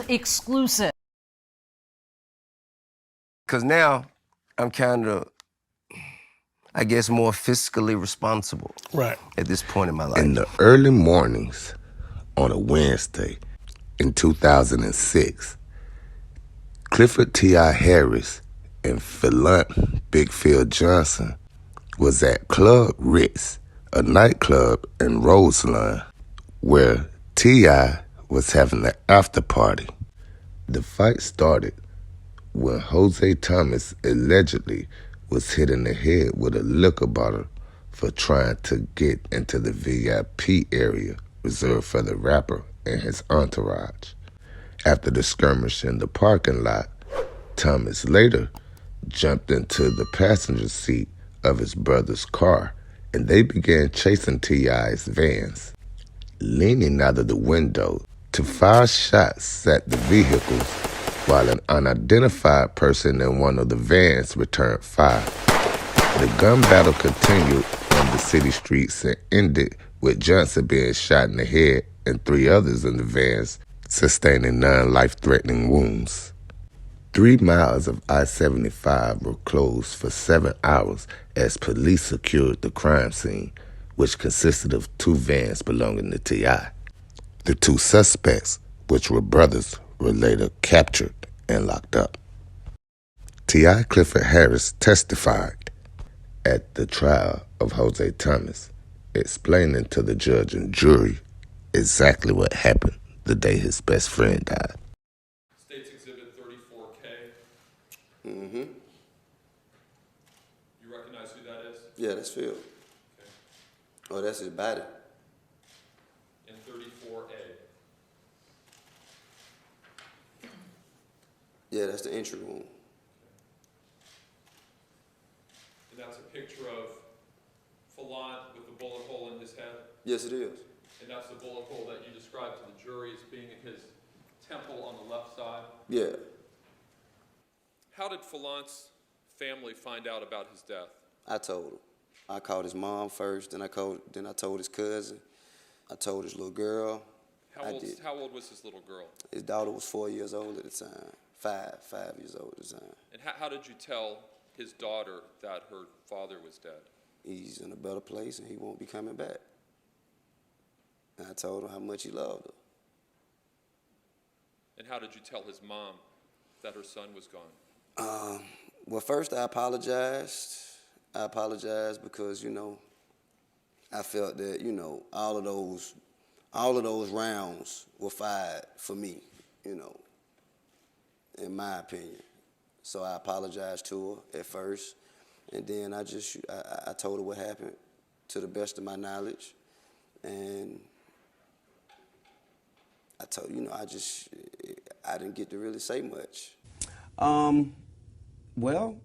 Exclusive. Because now I'm kind of, I guess, more fiscally responsible. Right. At this point in my life. In the early mornings on a Wednesday in 2006, Clifford T.I. Harris and Philant Big Phil Johnson was at Club Ritz, a nightclub in Roseland, where T.I. was having an after party. The fight started when Jose Thomas allegedly was hit in the head with a liquor bottle for trying to get into the VIP area reserved for the rapper and his entourage. After the skirmish in the parking lot, Thomas later jumped into the passenger seat of his brother's car, and they began chasing T.I.'s vans. Leaning out of the window to fire shots at the vehicles while an unidentified person in one of the vans returned fire. The gun battle continued on the city streets and ended with Johnson being shot in the head and 3 others in the vans sustaining non-life-threatening wounds. 3 miles of I-75 were closed for 7 hours as police secured the crime scene, which consisted of 2 vans belonging to T.I. The 2 suspects, which were brothers, were later captured and locked up. T.I. Clifford Harris testified at the trial of Jose Thomas, explaining to the judge and jury exactly what happened the day his best friend died. State's Exhibit 34K. Mm-hmm. You recognize who that is? Yeah, that's Phil. Okay. Oh, that's his body. And 34A. Yeah, that's the entry wound. And that's a picture of Philant with the bullet hole in his head? Yes, it is. And that's the bullet hole that you described to the jury as being in his temple on the left side? Yeah. How did Philant's family find out about his death? I told him. I called his mom first, then I told his cousin. I told his little girl. How old was his little girl? His daughter was 4 years old at the time. 5 years old at the time. And how did you tell his daughter that her father was dead? He's in a better place and he won't be coming back. And I told him how much he loved her. And how did you tell his mom that her son was gone? Well, first I apologized. I apologized because, you know, I felt that, you know, all of those rounds were fired for me, you know, in my opinion. So I apologized to her at first, and then I told her what happened to the best of my knowledge, and I told, you know, I didn't get to really say much. Well,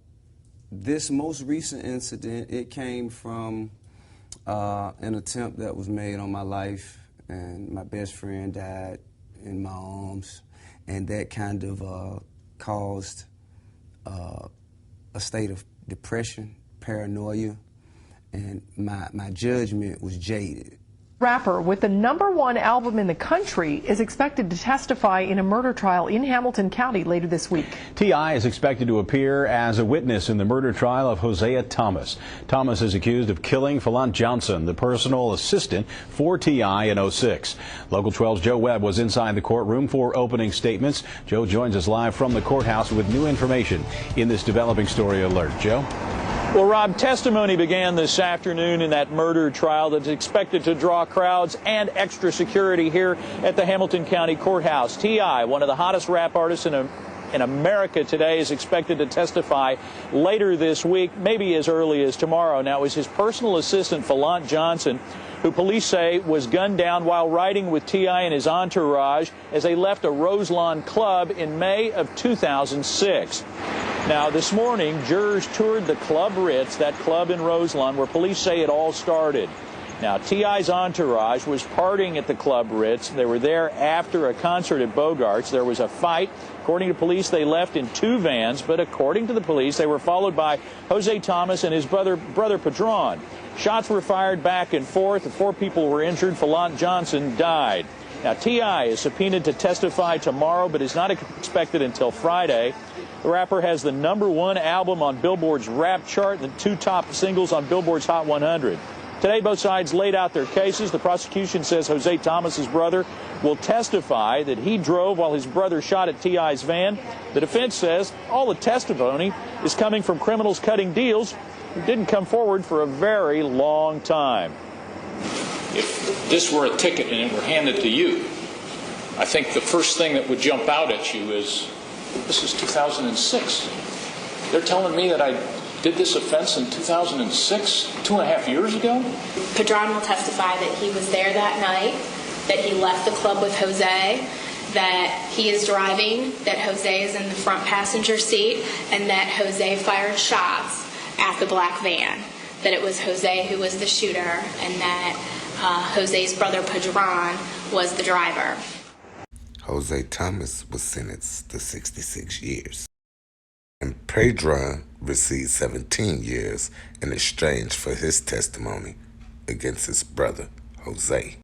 this most recent incident, it came from an attempt that was made on my life, and my best friend died in my arms, and that kind of caused a state of depression, paranoia, and my judgment was jaded. Rapper with the #1 album in the country is expected to testify in a murder trial in Hamilton County later this week. T.I. is expected to appear as a witness in the murder trial of Hosea Thomas. Thomas is accused of killing Philant Johnson, the personal assistant for T.I. in '06. Local 12's Joe Webb was inside the courtroom for opening statements. Joe joins us live from the courthouse with new information in this developing story alert. Joe? Well, Rob, testimony began this afternoon in that murder trial that's expected to draw crowds and extra security here at the Hamilton County Courthouse. T.I., one of the hottest rap artists in America today, is expected to testify later this week, maybe as early as tomorrow. Now, it was his personal assistant, Philant Johnson, who police say was gunned down while riding with T.I. and his entourage as they left a Roselawn club in May of 2006. Now, this morning, jurors toured the Club Ritz, that club in Roselawn, where police say it all started. Now, T.I.'s entourage was partying at the Club Ritz. They were there after a concert at Bogart's. There was a fight. According to police, they left in 2 vans, but according to the police, they were followed by Jose Thomas and his brother Padron. Shots were fired back and forth. 4 people were injured. Philant Johnson died. Now, T.I. is subpoenaed to testify tomorrow, but is not expected until Friday. The rapper has the #1 album on Billboard's rap chart and the 2 top singles on Billboard's Hot 100. Today, both sides laid out their cases. The prosecution says Jose Thomas's brother will testify that he drove while his brother shot at T.I.'s van. The defense says all the testimony is coming from criminals cutting deals who didn't come forward for a very long time. If this were a ticket and it were handed to you, I think the first thing that would jump out at you is, this is 2006. They're telling me that I did this offense in 2006, 2.5 years ago? Padron will testify that he was there that night, that he left the club with Jose, that he is driving, that Jose is in the front passenger seat, and that Jose fired shots at the black van, that it was Jose who was the shooter, and that Jose's brother Padron was the driver. Jose Thomas was sentenced to 66 years. And Padron received 17 years in exchange for his testimony against his brother, Jose.